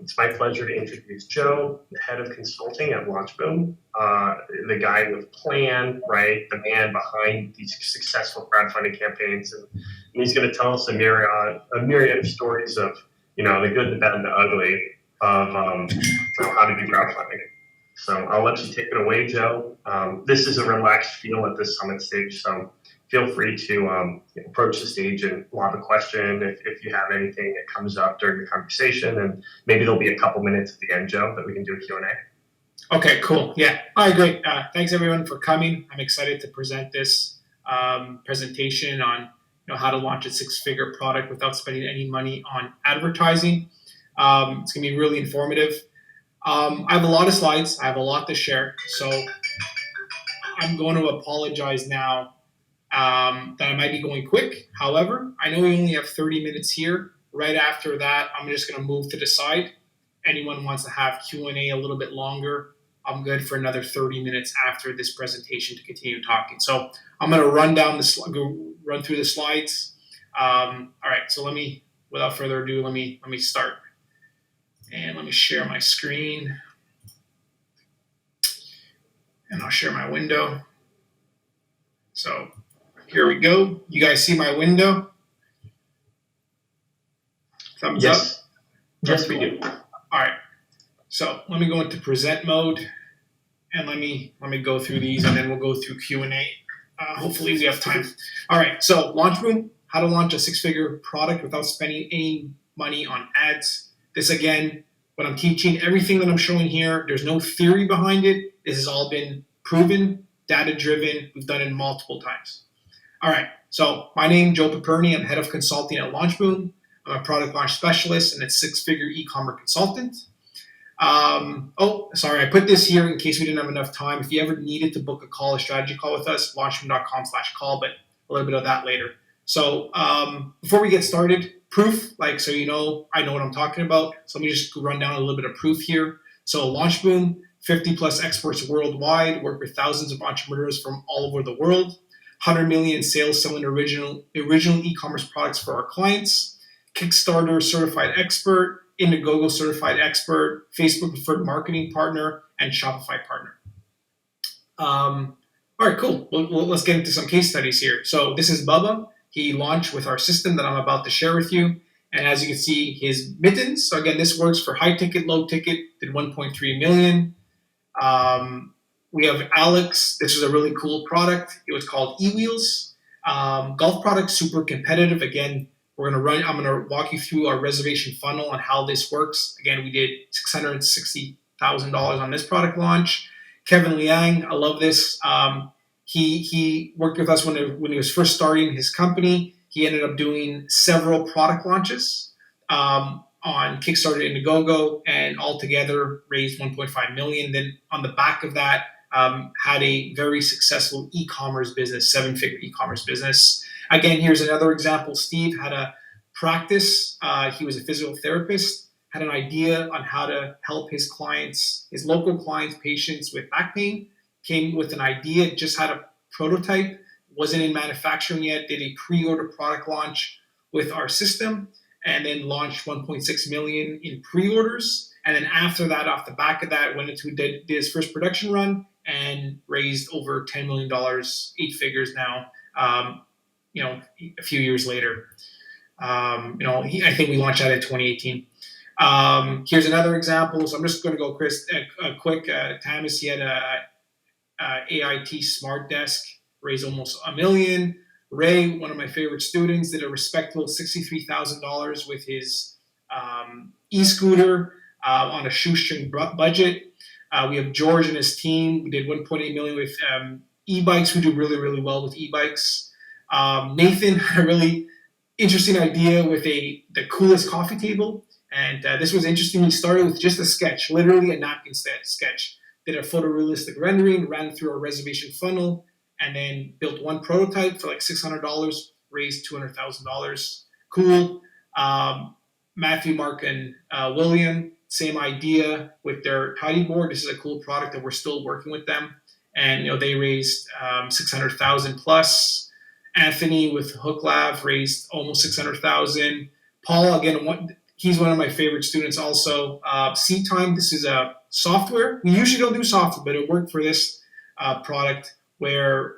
It's my pleasure to introduce Joe, the head of consulting at Launchboom, the guy with plan, right? The man behind these successful crowdfunding campaigns, and he's going to tell us a myriad of stories of the good, the bad, and the ugly of how to do crowdfunding. So I'll let you take it away, Joe. This is a relaxed feel at this summit stage, so feel free to approach the stage and lob a question if you have anything that comes up during the conversation, and maybe there'll be a couple minutes at the end, Joe, that we can do a Q&A. Okay, cool. Yeah. All right, great. Thanks everyone for coming. I'm excited to present this presentation on how to launch a six-figure product without spending any money on advertising. It's going to be really informative. I have a lot of slides. I have a lot to share. So I'm going to apologize now that I might be going quick. However, I know we only have 30 minutes here. Right after that, I'm just going to move to the side. Anyone wants to have Q&A a little bit longer, I'm good for another 30 minutes after this presentation to continue talking. So I'm going to run through the slides. All right. So without further ado, let me start. And let me share my screen. And I'll share my window. So here we go. You guys see my window? Thumbs up? Yes, we do. All right. So let me go into present mode. And let me go through these, and then we'll go through Q&A. Hopefully we have time. All right. So Launchboom, how to launch a six-figure product without spending any money on ads. This, again, what I'm teaching, everything that I'm showing here, there's no theory behind it. This has all been proven, data-driven. We've done it multiple times. All right. So my name is Joe Piperni. I'm head of consulting at Launchboom. I'm a product launch specialist and a six-figure e-commerce consultant. I put this here in case we didn't have enough time. If you ever needed to book a strategy call with us, launchboom.com/call, but a little bit of that later. So before we get started, proof, I know what I'm talking about. So let me just run down a little bit of proof here. So Launchboom, 50 plus experts worldwide, work with thousands of entrepreneurs from all over the world, 100 million in sales selling original e-commerce products for our clients, Kickstarter certified expert, Indiegogo certified expert, Facebook preferred marketing partner, and Shopify partner. All right, cool. Well, let's get into some case studies here. So this is Bubba. He launched with our system that I'm about to share with you. And as you can see, his mittens. So again, this works for high ticket, low ticket, did 1.3 million. We have Alex. This is a really cool product. It was called eWheels. Golf product, super competitive. Again, I'm going to walk you through our reservation funnel on how this works. Again, we did $660,000 on this product launch. Kevin Liang, I love this. He worked with us when he was first starting his company. He ended up doing several product launches on Kickstarter, Indiegogo, and altogether raised 1.5 million. Then on the back of that, had a very successful e-commerce business, seven-figure e-commerce business. Again, here's another example. Steve had a practice. He was a physical therapist, had an idea on how to help his clients, his local clients, patients with back pain, came with an idea, just had a prototype, wasn't in manufacturing yet, did a pre-order product launch with our system, and then launched 1.6 million in pre-orders. And then after that, off the back of that, did his first production run and raised over $10 million, 8 figures now, a few years later. I think we launched that in 2018. Here's another example. So I'm just going to go quick. Thomas, he had a AIT Smart Desk, raised almost $1 million. Ray, one of my favorite students, did a respectable $63,000 with his e-scooter on a shoestring budget. We have George and his team. We did 1.8 million with e-bikes. We do really, really well with e-bikes. Nathan had a really interesting idea with the coolest coffee table. And this was interesting. He started with just a sketch, literally a napkin sketch. Did a photorealistic rendering, ran through our reservation funnel, and then built one prototype for like $600, raised $200,000. Cool. Matthew, Mark, and William, same idea with their tidy board. This is a cool product that we're still working with them. And they raised 600,000 plus. Anthony with Hook Lab raised almost 600,000. Paul, again, He's one of my favorite students also. Seat Time, this is a software. We usually don't do software, but it worked for this product where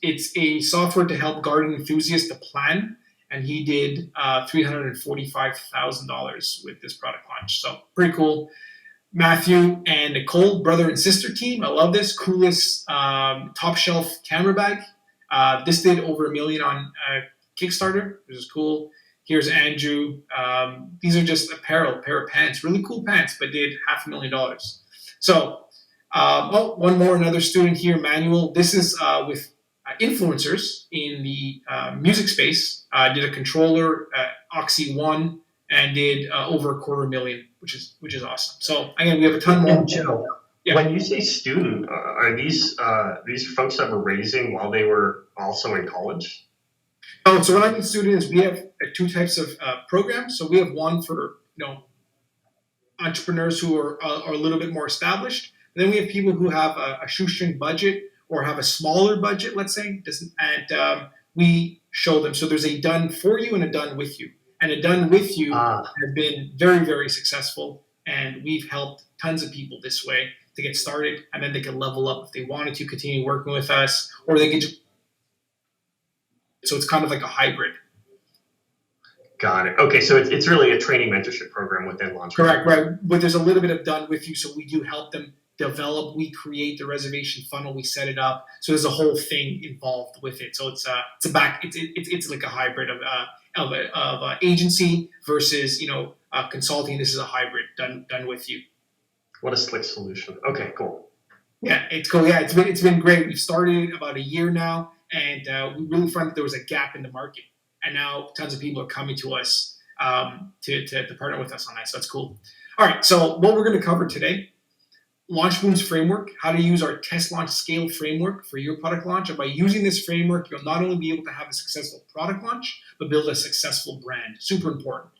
it's a software to help garden enthusiasts to plan. And he did $345,000 with this product launch. So pretty cool. Matthew and Nicole, brother and sister team. I love this. Coolest top shelf camera bag. This did over $1 million on Kickstarter, which is cool. Here's Andrew. These are just apparel, a pair of pants, really cool pants, but did $500,000. So, another student here, Manuel. This is with influencers in the music space. Did a controller, Oxy One, and did over $250,000, which is awesome. So again, we have a ton more. And Joe, when you say student, are these folks that were raising while they were also in college? Oh, so when I mean students, we have two types of programs. So we have one for entrepreneurs who are a little bit more established. And then we have people who have a shoestring budget or have a smaller budget, let's say, and we show them. So there's a done for you and a done with you. And a done with you has been very, very successful. And we've helped tons of people this way to get started. And then they can level up if they wanted to continue working with us, or they can just. So it's kind of like a hybrid. Got it. Okay, so it's really a training mentorship program within Launchboom. Correct, right. But there's a little bit of done with you. So we do help them develop. We create the reservation funnel. We set it up. So there's a whole thing involved with it. So it's like a hybrid of agency versus consulting. This is a hybrid done with you. What a slick solution. Okay, cool. Yeah, it's cool. Yeah, it's been great. We've started about a year now, and we really found that there was a gap in the market, and now tons of people are coming to us to partner with us on that. So that's cool. All right. So what we're going to cover today. Launchboom's framework, how to use our test launch scale framework for your product launch. And by using this framework, you'll not only be able to have a successful product launch, but build a successful brand. Super important.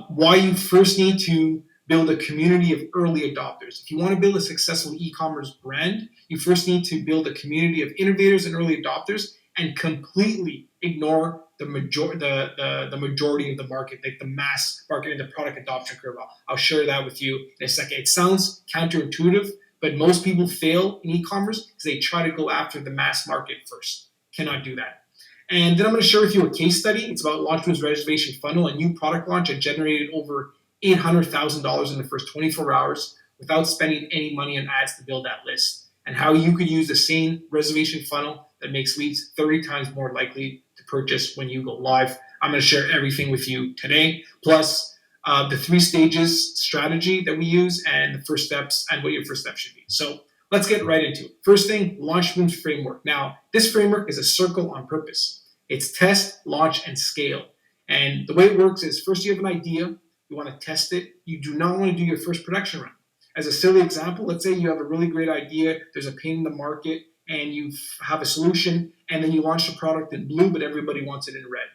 Why you first need to build a community of early adopters. If you want to build a successful e-commerce brand, you first need to build a community of innovators and early adopters and completely ignore the majority of the market, like the mass market and the product adoption curve. I'll share that with you in a second. It sounds counterintuitive, but most people fail in e-commerce because they try to go after the mass market first. Cannot do that. And then I'm going to share with you a case study. It's about Launchboom's reservation funnel, a new product launch that generated over $800,000 in the first 24 hours without spending any money on ads to build that list, and how you could use the same reservation funnel that makes leads 30 times more likely to purchase when you go live. I'm going to share everything with you today, plus the 3 stages strategy that we use and the first steps and what your first step should be. So let's get right into it. First thing, Launchboom's framework. Now, this framework is a circle on purpose. It's test, launch, and scale. And the way it works is first you have an idea, you want to test it. You do not want to do your first production run. As a silly example, let's say you have a really great idea, there's a pain in the market, and you have a solution, and then you launch the product in blue, but everybody wants it in red.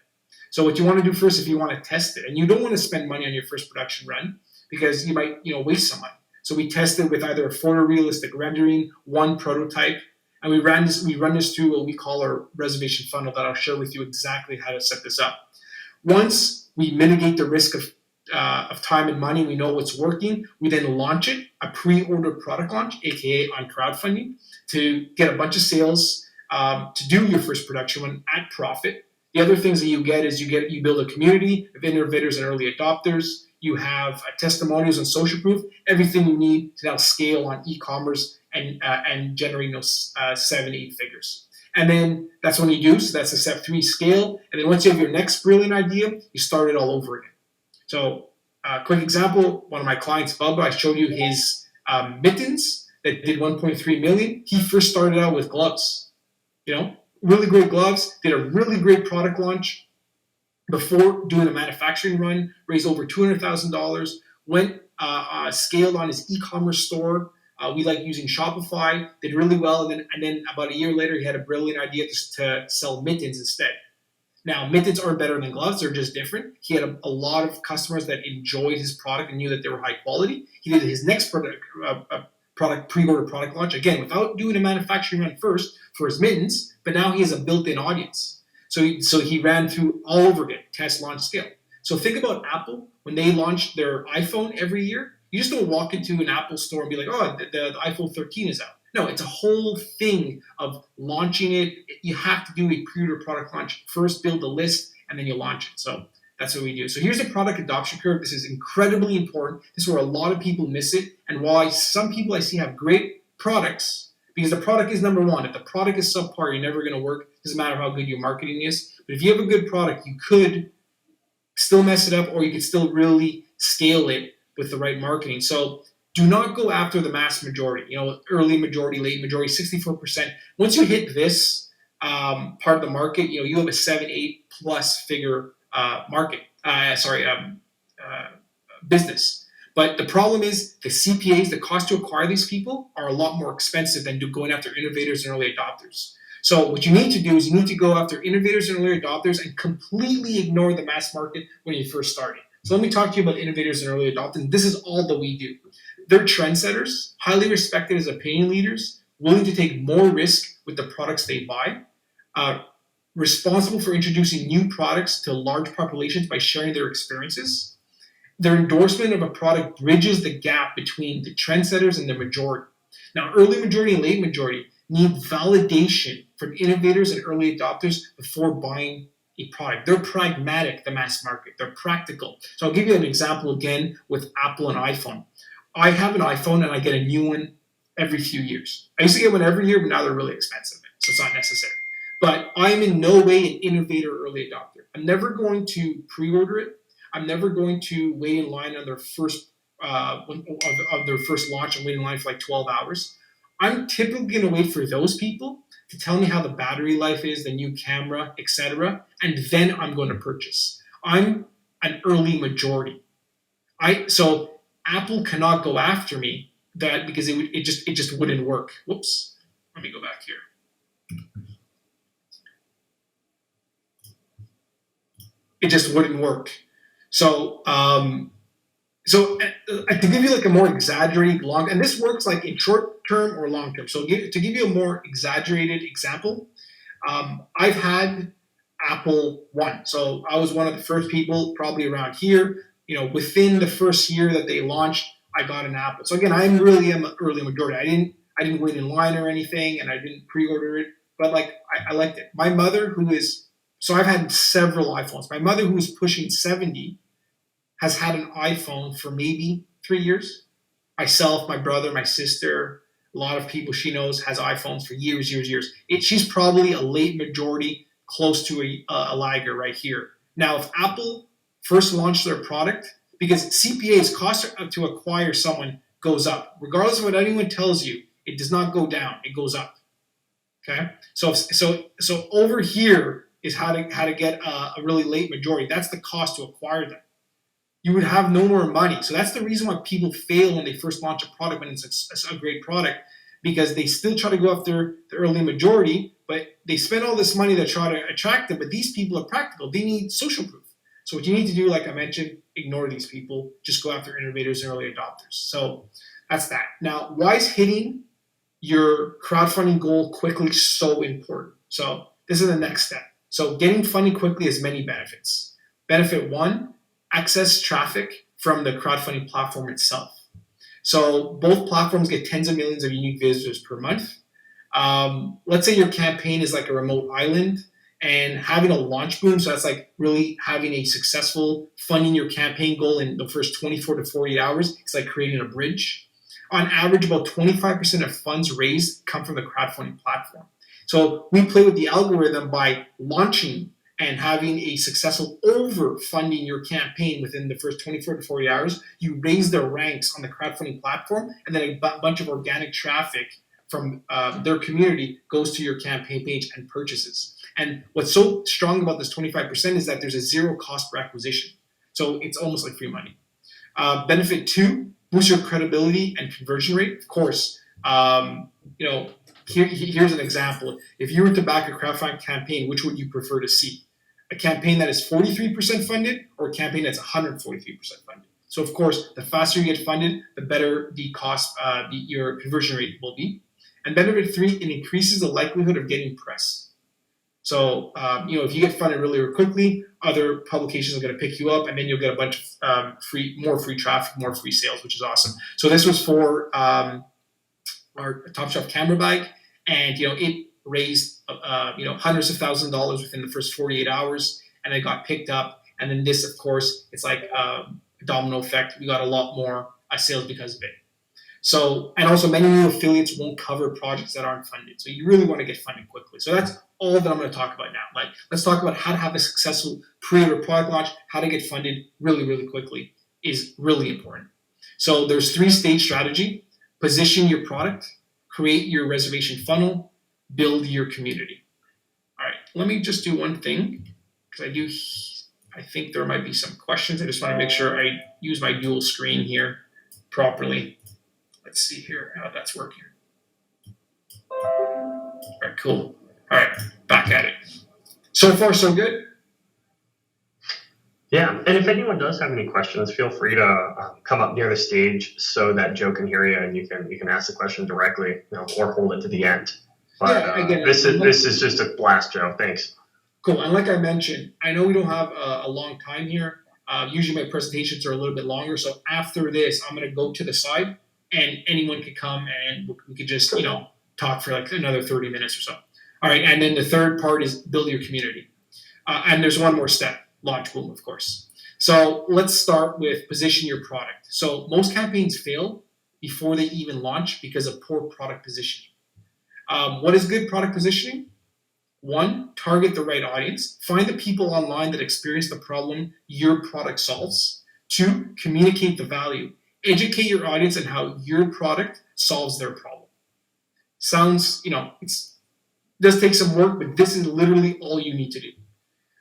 So what you want to do first, if you want to test it, and you don't want to spend money on your first production run because you might waste some money. So we tested with either a photorealistic rendering, one prototype, and we run this through what we call our reservation funnel that I'll share with you exactly how to set this up. Once we mitigate the risk of time and money, we know what's working, we then launch it, a pre-order product launch, aka on crowdfunding, to get a bunch of sales, to do your first production run at profit. The other things that you get is you build a community of innovators and early adopters. You have testimonials and social proof, everything you need to now scale on e-commerce and generate those 7-8 figures. And then that's when you do. So that's the step 3, scale. And then once you have your next brilliant idea, you start it all over again. So quick example, one of my clients, Bubba, I showed you his mittens that did 1.3 million. He first started out with gloves, really great gloves, did a really great product launch before doing a manufacturing run, raised over $200,000, went scaled on his e-commerce store. We like using Shopify, did really well. And then about a year later, he had a brilliant idea to sell mittens instead. Now, mittens aren't better than gloves. They're just different. He had a lot of customers that enjoyed his product and knew that they were high quality. He did his next pre-order product launch, again, without doing a manufacturing run first for his mittens, but now he has a built-in audience. So he ran through all over again, test, launch, scale. So think about Apple. when they launch their iPhone every year, you just don't walk into an Apple store and be like, oh, the iPhone 13 is out. No, it's a whole thing of launching it. You have to do a pre-order product launch first, build a list, and then you launch it. So that's what we do. So here's the product adoption curve. This is incredibly important. This is where a lot of people miss it, and why some people I see have great products, because the product is number one. If the product is subpar, you're never going to work. It doesn't matter how good your marketing is. But if you have a good product, you could still mess it up, or you could still really scale it with the right marketing. So do not go after the mass majority, early majority, late majority, 64%. Once you hit this part of the market, you have a 7-8 plus figure business. But the problem is the CPAs, the cost to acquire these people, are a lot more expensive than going after innovators and early adopters. So what you need to do is you need to go after innovators and early adopters and completely ignore the mass market when you're first starting. So let me talk to you about innovators and early adopters. This is all that we do. They're trendsetters, highly respected as opinion leaders, willing to take more risk with the products they buy, responsible for introducing new products to large populations by sharing their experiences. Their endorsement of a product bridges the gap between the trendsetters and the majority. Now, early majority and late majority need validation from innovators and early adopters before buying a product. They're pragmatic, the mass market. They're practical. So I'll give you an example again with Apple and iPhone. I have an iPhone and I get a new one every few years. I used to get one every year, but now they're really expensive, so it's not necessary. But I'm in no way an innovator or early adopter. I'm never going to pre-order it. I'm never going to wait in line on their first of their first launch and wait in line for like 12 hours. I'm typically going to wait for those people to tell me how the battery life is, the new camera, etc., and then I'm going to purchase. I'm an early majority. So Apple cannot go after me because it just wouldn't work. Whoops. Let me go back here. It just wouldn't work. So to give you like a more exaggerated long, and this works like in short term or long term. So to give you a more exaggerated example, I've had Apple One. So I was one of the first people probably around here, within the first year that they launched, I got an Apple. So again, I really am an early majority. I didn't wait in line or anything, and I didn't pre-order it, but I liked it. My mother, so I've had several iPhones. My mother, who is pushing 70, has had an iPhone for maybe 3 years. Myself, my brother, my sister, a lot of people she knows has iPhones for years. She's probably a late majority, close to a lagger right here. Now, if Apple first launched their product, because CPA's cost to acquire someone goes up. Regardless of what anyone tells you, it does not go down, it goes up. Okay? So over here is how to get a really late majority. That's the cost to acquire them. You would have no more money. So that's the reason why people fail when they first launch a product when it's a great product, because they still try to go after the early majority, but they spend all this money to try to attract them. But these people are practical. They need social proof. So what you need to do, like I mentioned, ignore these people. Just go after innovators and early adopters. So that's that. Now, why is hitting your crowdfunding goal quickly so important? So this is the next step. So getting funding quickly has many benefits. Benefit one, access traffic from the crowdfunding platform itself. So both platforms get tens of millions of unique visitors per month. Let's say your campaign is like a remote island, and having a launch boom, so that's like really having a successful funding your campaign goal in the first 24 to 48 hours. It's like creating a bridge. On average, about 25% of funds raised come from the crowdfunding platform. So we play with the algorithm by launching and having a successful overfunding your campaign within the first 24 to 40 hours. You raise their ranks on the crowdfunding platform, and then a bunch of organic traffic from their community goes to your campaign page and purchases. And what's so strong about this 25% is that there's a zero cost per acquisition. So it's almost like free money. Benefit two, boost your credibility and conversion rate. Of course, here's an example. If you were to back a crowdfunding campaign, which would you prefer to see? A campaign that is 43% funded, or a campaign that's 143% funded? So of course, the faster you get funded, the better the cost, your conversion rate will be. And benefit three, it increases the likelihood of getting press. So, if you get funded really quickly, other publications are going to pick you up, and then you'll get a bunch of more free traffic, more free sales, which is awesome. So this was for our Top Shelf camera bag, and it raised hundreds of thousands of dollars within the first 48 hours, and it got picked up. And then this, of course, it's like a domino effect. We got a lot more sales because of it. So, and also many new affiliates won't cover projects that aren't funded. So you really want to get funded quickly. So that's all that I'm going to talk about now. Like, let's talk about how to have a successful pre-order product launch, how to get funded really, really quickly is really important. So there's 3-stage strategy: position your product, create your reservation funnel, build your community. All right, let me just do one thing, because I think there might be some questions. I just want to make sure I use my dual screen here properly. Let's see here how that's working. All right, cool. All right, back at it. So far, so good? Yeah, and if anyone does have any questions, feel free to come up near the stage so that Joe can hear you, and you can ask the question directly, or hold it to the end. But again, this is just a blast, Joe. Thanks. Cool. And like I mentioned, I know we don't have a long time here. Usually my presentations are a little bit longer. So after this, I'm going to go to the side, and anyone could come and we could just talk for like another 30 minutes or so. All right, and then the third part is build your community. And there's one more step: launch boom, of course. So let's start with position your product. So most campaigns fail before they even launch because of poor product positioning. What is good product positioning? 1, target the right audience. Find the people online that experience the problem your product solves. 2, communicate the value. Educate your audience on how your product solves their problem. Sounds, it does take some work, but this is literally all you need to do.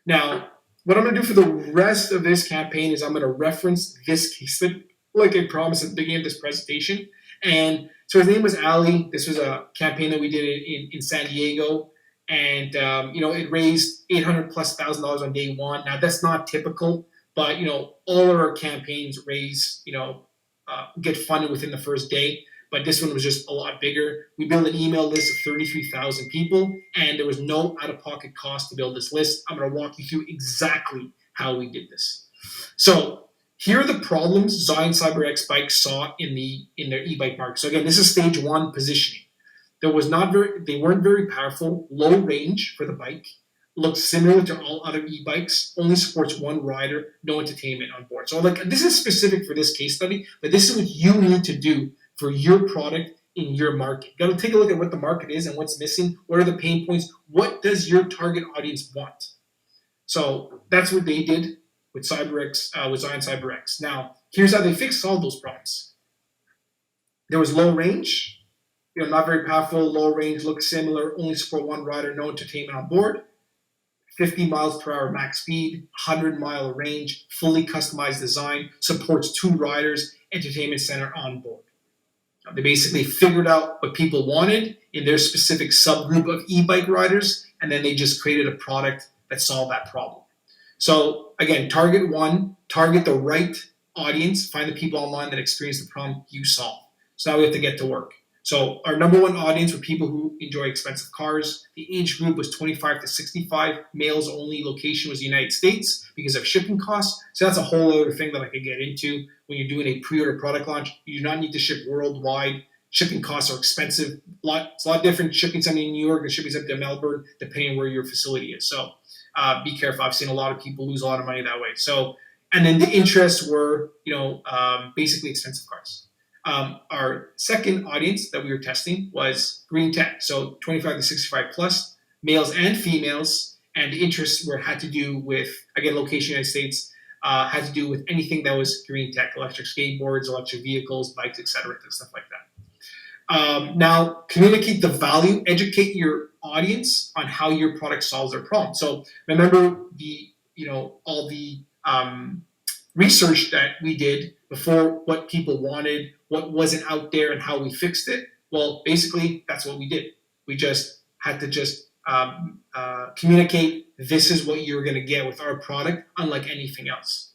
Now, what I'm going to do for the rest of this campaign is I'm going to reference this case study, like I promised at the beginning of this presentation. And so his name was Ali. This was a campaign that we did in San Diego. And, it raised $800,000+ on day one. Now, that's not typical, but, all of our campaigns raise, get funded within the first day. But this one was just a lot bigger. We built an email list of 33,000 people, and there was no out-of-pocket cost to build this list. I'm going to walk you through exactly how we did this. So here are the problems Zion CyberX bikes saw in their e-bike market. So again, this is stage 1, positioning. They weren't very powerful, low range for the bike, looked similar to all other e-bikes, only supports one rider, no entertainment on board. So this is specific for this case study, but this is what you need to do for your product in your market. You got to take a look at what the market is and what's missing. What are the pain points? What does your target audience want? So that's what they did with CyberX, with Zion CyberX. Now, here's how they fixed all those problems. There was low range, not very powerful, low range, looked similar, only support one rider, no entertainment on board. 50 miles per hour max speed, 100-mile range, fully customized design, supports 2 riders, entertainment center on board. They basically figured out what people wanted in their specific subgroup of e-bike riders, and then they just created a product that solved that problem. So again, target 1, target the right audience, find the people online that experience the problem you solve. So now we have to get to work. So our number 1 audience were people who enjoy expensive cars. The age group was 25 to 65. Males only. Location was the United States because of shipping costs. So that's a whole other thing that I could get into. When you're doing a pre-order product launch, you do not need to ship worldwide. Shipping costs are expensive. It's a lot different shipping something in New York than shipping something to Melbourne, depending on where your facility is. So be careful. I've seen a lot of people lose a lot of money that way. So, and then the interests were, basically expensive cars. Our second audience that we were testing was green tech, so 25 to 65 plus, males and females, and the interests had to do with, again, location United States, had to do with anything that was green tech, electric skateboards, electric vehicles, bikes, etc., stuff like that. Now, communicate the value, educate your audience on how your product solves their problem. So remember all the research that we did before, what people wanted, what wasn't out there, and how we fixed it. Well, basically, that's what we did. We just had to communicate, this is what you're going to get with our product, unlike anything else.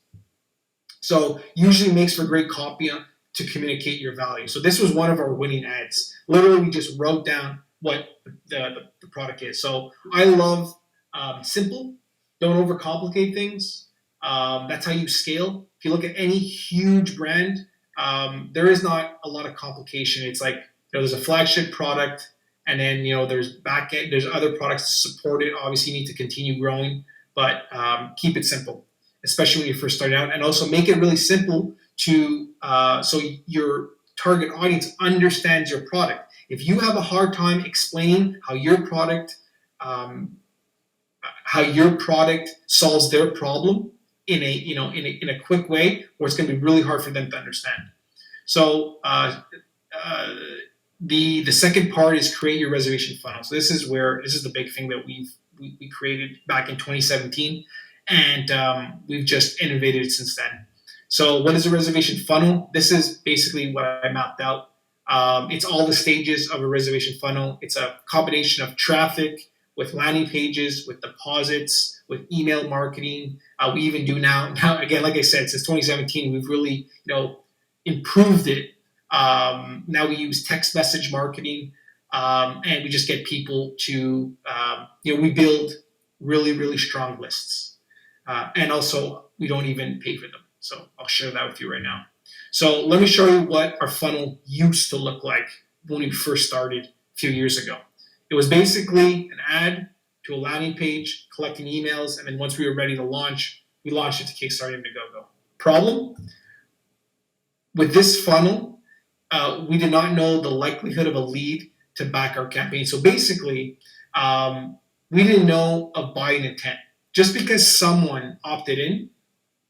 So usually makes for great copy to communicate your value. So this was one of our winning ads. Literally, we just wrote down what the product is. So I love simple. Don't overcomplicate things. That's how you scale. If you look at any huge brand, there is not a lot of complication. It's like, there's a flagship product, and then there's back end, there's other products to support it. Obviously, you need to continue growing, but keep it simple, especially when you're first starting out, and also make it really simple to so your target audience understands your product. If you have a hard time explaining how your product solves their problem in a quick way, where it's going to be really hard for them to understand. So the second part is create your reservation funnel. So this is the big thing that we created back in 2017, and we've just innovated it since then. So what is a reservation funnel? This is basically what I mapped out. It's all the stages of a reservation funnel. It's a combination of traffic with landing pages, with deposits, with email marketing. We even do now again, like I said, since 2017, we've really improved it. Now we use text message marketing, and we just get people to we build really, really strong lists, and also we don't even pay for them. So I'll share that with you right now. So let me show you what our funnel used to look like when we first started a few years ago. It was basically an ad to a landing page, collecting emails, and then once we were ready to launch, we launched it to Kickstarter and Indiegogo. Problem? With this funnel, we did not know the likelihood of a lead to back our campaign. So basically, we didn't know of buying intent. Just because someone opted in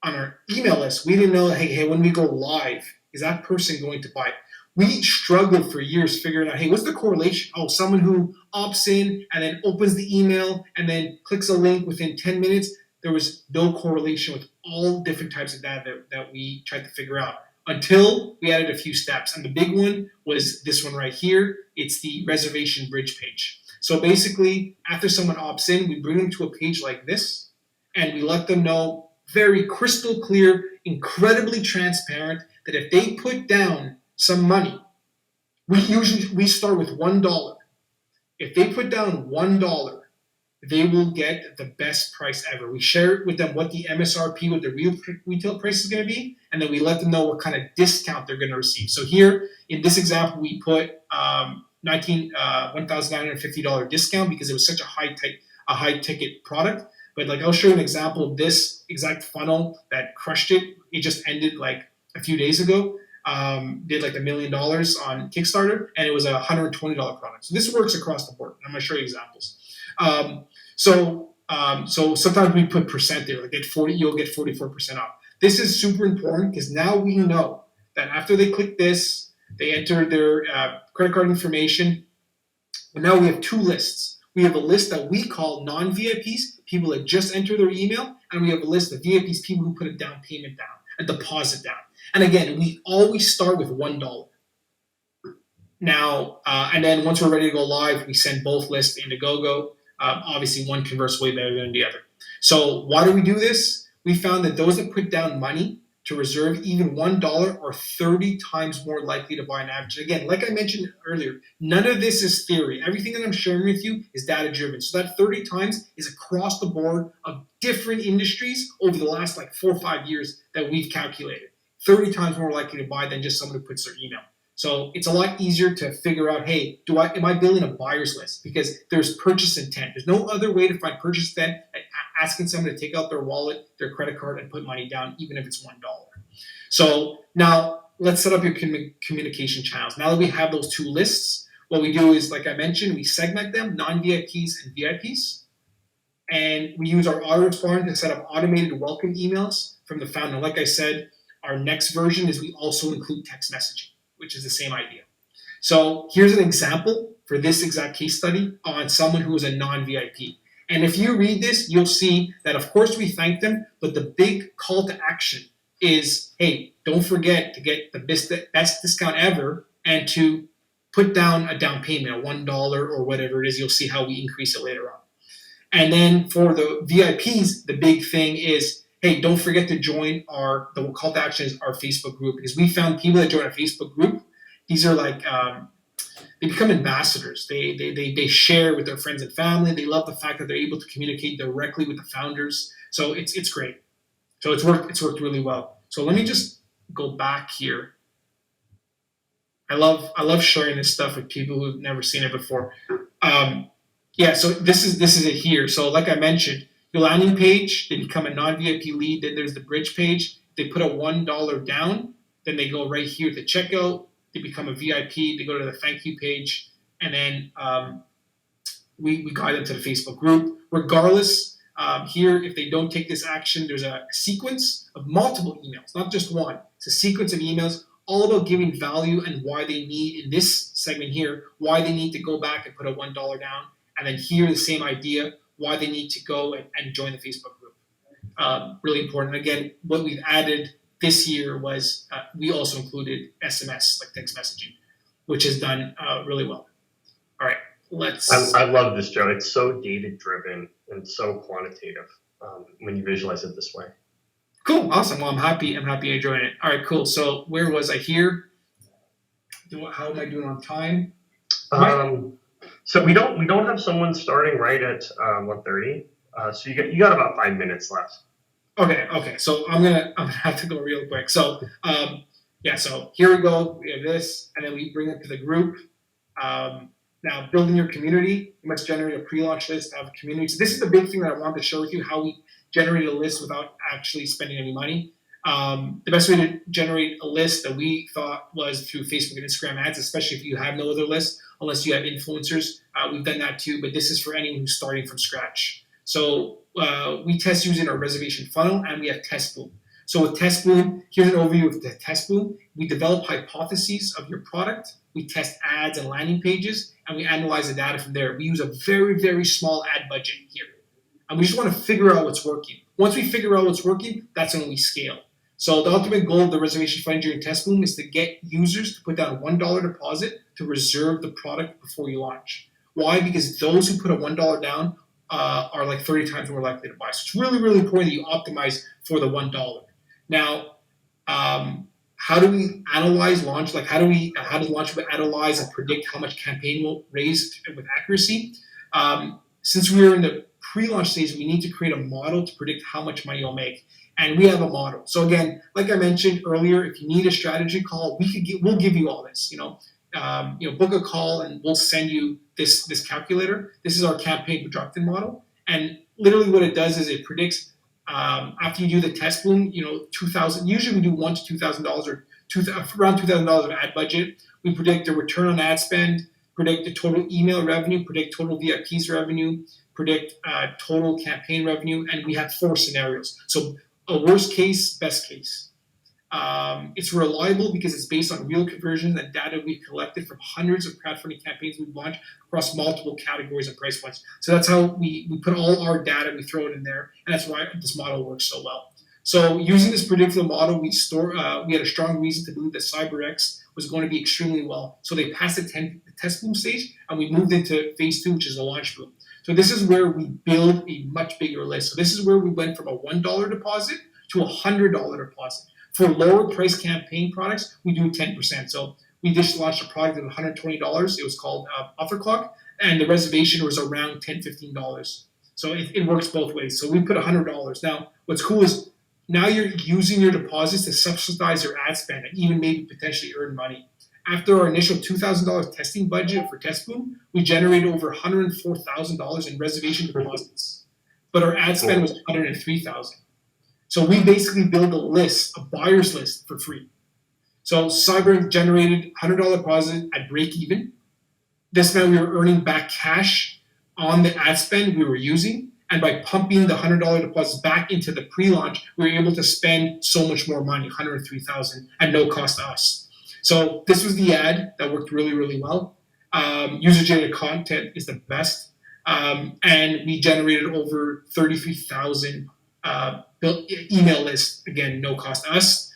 on our email list, we didn't know, hey, when we go live, is that person going to buy? We struggled for years figuring out, hey, what's the correlation? Oh, someone who opts in and then opens the email and then clicks a link within 10 minutes. There was no correlation with all different types of data that we tried to figure out until we added a few steps. And the big one was this one right here. It's the reservation bridge page. So basically, after someone opts in, we bring them to a page like this, and we let them know very crystal clear, incredibly transparent, that if they put down some money, we start with $1. If they put down $1, they will get the best price ever. We share it with them what the MSRP, what the real retail price is going to be, and then we let them know what kind of discount they're going to receive. So here, in this example, we put $1,950 discount because it was such a high ticket product. But like, I'll show you an example of this exact funnel that crushed it. It just ended like a few days ago. Did like $1 million on Kickstarter, and it was a $120 product. So this works across the board. I'm going to show you examples. So sometimes we put percent there, like you'll get 44% off. This is super important because now we know that after they click this, they enter their credit card information. And now we have two lists. We have a list that we call non-VIPs, people that just enter their email, and we have a list of VIPs, people who put a down payment down, a deposit down. And again, we always start with $1. Now, and then once we're ready to go live, we send both lists to Indiegogo. Obviously, one converts way better than the other. So why do we do this? We found that those that put down money to reserve even $1 are 30 times more likely to buy an average. Again, like I mentioned earlier, none of this is theory. Everything that I'm sharing with you is data-driven. So that 30 times is across the board of different industries over the last like 4 or 5 years that we've calculated. 30 times more likely to buy than just someone who puts their email. So it's a lot easier to figure out, hey, am I building a buyer's list? Because there's purchase intent. There's no other way to find purchase intent than asking someone to take out their wallet, their credit card, and put money down, even if it's $1. So now let's set up your communication channels. Now that we have those two lists, what we do is, like I mentioned, we segment them, non-VIPs and VIPs. And we use our autoresponder to set up automated welcome emails from the founder. Like I said, our next version is we also include text messaging, which is the same idea. So here's an example for this exact case study on someone who is a non-VIP. And if you read this, you'll see that, of course, we thank them, but the big call to action is, hey, don't forget to get the best discount ever and to put down a down payment, a $1 or whatever it is. You'll see how we increase it later on. And then for the VIPs, the big thing is, hey, don't forget to join the call to action is our Facebook group, because we found people that join our Facebook group. These are like they become ambassadors. They share with their friends and family. They love the fact that they're able to communicate directly with the founders. So it's great. So it's worked really well. So let me just go back here. I love sharing this stuff with people who've never seen it before. So this is it here. So like I mentioned, your landing page, they become a non-VIP lead. Then there's the bridge page. They put a $1 down. Then they go right here to checkout. They become a VIP. They go to the thank you page, and then we guide them to the Facebook group. Regardless, here, if they don't take this action, there's a sequence of multiple emails, not just one. It's a sequence of emails all about giving value and why they need, in this segment here, why they need to go back and put a $1 down. And then here, the same idea, why they need to go and join the Facebook group. Really important. Again, what we've added this year was we also included SMS, like text messaging, which has done really well. All right, I love this, Joe. It's so data-driven and so quantitative when you visualize it this way. Cool, awesome. Well, I'm happy enjoying it. All right, cool. So where was I here? How am I doing on time? So we don't have someone starting right at 1:30. So you got about 5 minutes left. Okay. So I'm gonna have to go real quick. So so here we go. We have this, and then we bring it to the group. Now, building your community, you must generate a pre-launch list, have a community. So this is the big thing that I wanted to share with you, how we generate a list without actually spending any money. The best way to generate a list that we thought was through Facebook and Instagram ads, especially if you have no other list, unless you have influencers. We've done that too, but this is for anyone who's starting from scratch. So we test using our reservation funnel, and we have Test Boom. So with Test Boom, here's an overview of the Test Boom. We develop hypotheses of your product. We test ads and landing pages, and we analyze the data from there. We use a very, very small ad budget here. And we just want to figure out what's working. Once we figure out what's working, that's when we scale. So the ultimate goal of the reservation funnel during Test Boom is to get users to put down a $1 deposit to reserve the product before you launch. Why? Because those who put a $1 down are like 30 times more likely to buy. So it's really, really important that you optimize for the $1. Now, how do we analyze launch? Like how does launch analyze and predict how much campaign will raise with accuracy? Since we're in the pre-launch stage, we need to create a model to predict how much money you'll make. And we have a model. So again, like I mentioned earlier, if you need a strategy call, we'll give you all this. Book a call and we'll send you this calculator. This is our campaign projection model, and literally what it does is it predicts after you do the Test Boom. $2,000. Usually we do $1,000 to $2,000 or around $2,000 of ad budget. We predict the return on ad spend, predict the total email revenue, predict total VIPs revenue, predict total campaign revenue, and we have 4 scenarios. So a worst case, best case. It's reliable because it's based on real conversions and data we've collected from hundreds of crowdfunding campaigns we've launched across multiple categories and price points. So that's how we put all our data, we throw it in there, and that's why this model works so well. So using this predictive model, we had a strong reason to believe that CyberX was going to be extremely well. So they passed the Test Boom stage, and we moved into phase 2, which is the launch boom. So this is where we build a much bigger list. So this is where we went from a $1 deposit to a $100 deposit. For lower price campaign products, we do 10%. So we just launched a product at $120. It was called Offer Clock, and the reservation was around $10, $15. So it works both ways. So we put $100. Now, what's cool is now you're using your deposits to subsidize your ad spend and even maybe potentially earn money. After our initial $2,000 testing budget for Test Boom, we generated over $104,000 in reservation deposits, but our ad spend was $103,000. So we basically build a list, a buyer's list for free. So Cyber generated $100 deposit at break even. This meant we were earning back cash on the ad spend we were using. And by pumping the $100 deposit back into the pre-launch, we were able to spend so much more money, $103,000 at no cost to us. So this was the ad that worked really, really well. User-generated content is the best. And we generated over 33,000 email lists, again, no cost to us.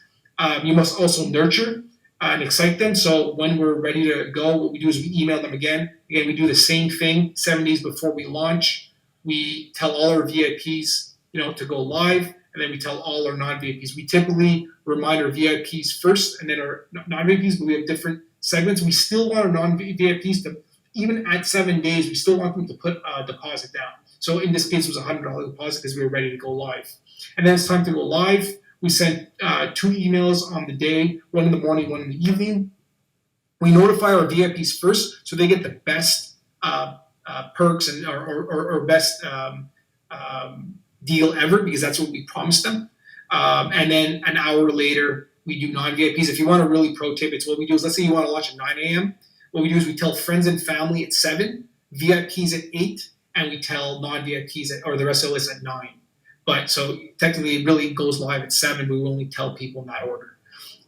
You must also nurture and excite them. So when we're ready to go, what we do is we email them again. Again, we do the same thing 7 days before we launch. We tell all our VIPs, to go live. and then we tell all our non-VIPs. We typically remind our VIPs first, and then our non-VIPs, but we have different segments. We still want our non-VIPs to, even at 7 days, we still want them to put a deposit down. So in this case, it was a $100 deposit because we were ready to go live. And then it's time to go live. We sent 2 emails on the day, one in the morning, one in the evening. We notify our VIPs first, so they get the best perks and or best deal ever, because that's what we promised them. And then an hour later, we do non-VIPs. If you want a really pro tip, it's what we do is, let's say you want to launch at 9 a.m. What we do is we tell friends and family at 7, VIPs at 8, and we tell non-VIPs or the rest of the list at 9. But so technically it really goes live at 7, but we only tell people in that order.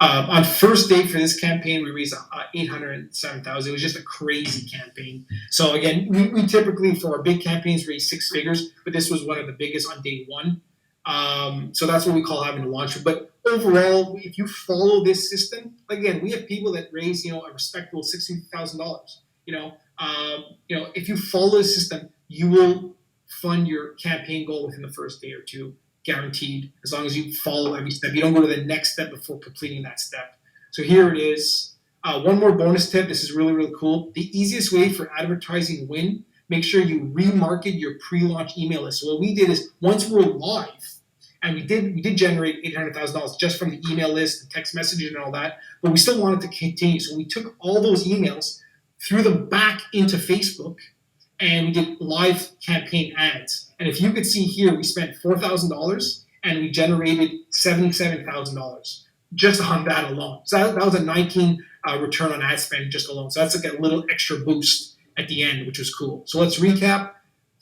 On first day for this campaign, we raised $807,000. It was just a crazy campaign. So again, we typically, for our big campaigns, raise 6 figures, but this was one of the biggest on day 1. So that's what we call having a launch. But overall, if you follow this system, again, we have people that raise, a respectable $60,000. If you follow the system, you will fund your campaign goal within the first day or 2. Guaranteed, as long as you follow every step. You don't go to the next step before completing that step. So here it is. One more bonus tip. This is really, really cool. The easiest way for advertising win, make sure you remarket your pre-launch email list. So what we did is, once we're live, and we did generate $800,000 just from the email list, the text messaging and all that, but we still wanted to continue. So we took all those emails, threw them back into Facebook, and we did live campaign ads. And if you could see here, we spent $4,000 and we generated $77,000 just on that alone. So that was a 19 return on ad spend just alone. So that's like a little extra boost at the end, which was cool. So let's recap.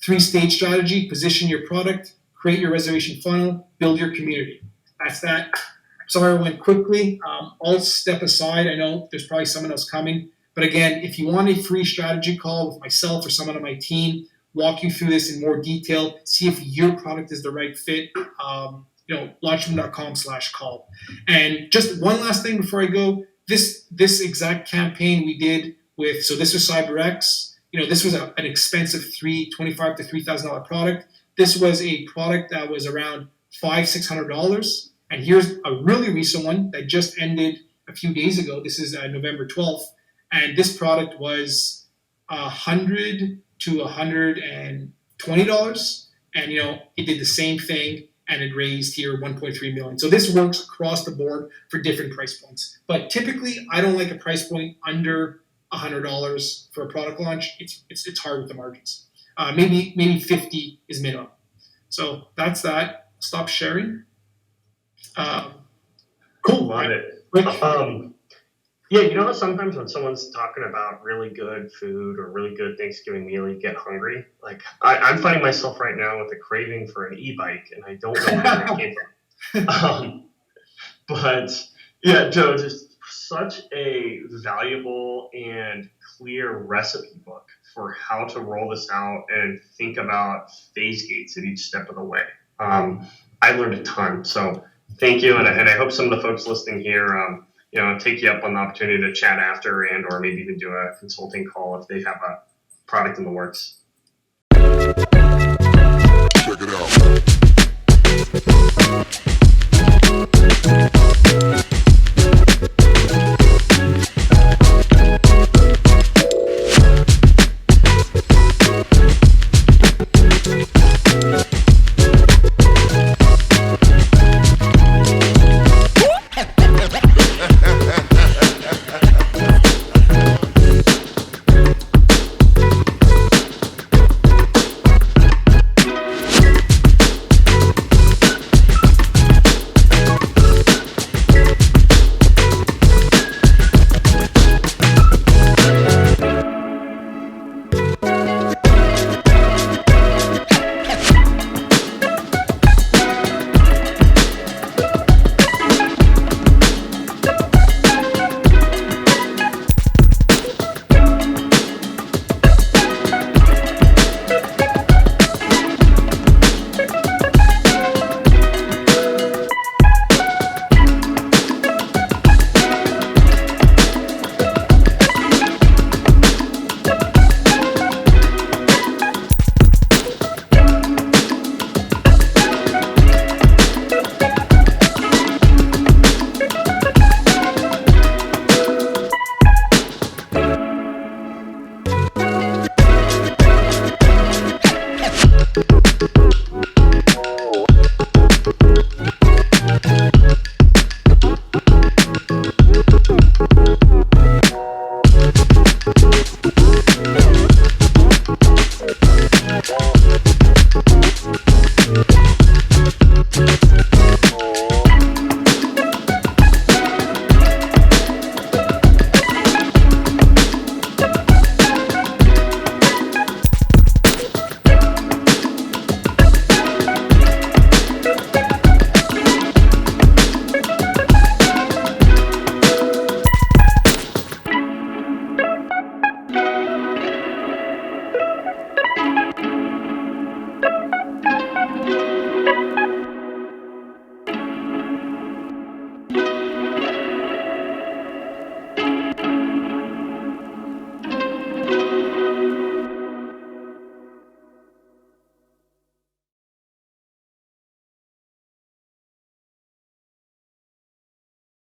3-stage strategy: position your product, create your reservation funnel, build your community. That's that. Sorry I went quickly. I'll step aside. I know there's probably someone else coming. But again, if you want a free strategy call with myself or someone on my team, walk you through this in more detail, see if your product is the right fit, launchroom.com/call. And just one last thing before I go, this exact campaign we did with, so this was CyberX. This was an expensive $25,000 to $3,000 product. This was a product that was around $500-$600. And here's a really recent one that just ended a few days ago. This is November 12th. And this product was $100 to $120. And, it did the same thing, and it raised here $1.3 million. So this works across the board for different price points. But typically, I don't like a price point under $100 for a product launch. It's hard with the margins. Maybe 50 is minimum. So that's that. Stop sharing. Cool. Love it. How sometimes when someone's talking about really good food or really good Thanksgiving meal, you get hungry. Like I'm finding myself right now with a craving for an e-bike, and I don't know where it came from. But yeah, Joe, just such a valuable and clear recipe book for how to roll this out and think about phase gates at each step of the way. I learned a ton, so thank you, and I hope some of the folks listening here, take you up on the opportunity to chat after and or maybe even do a consulting call if they have a product in the works. Check it out.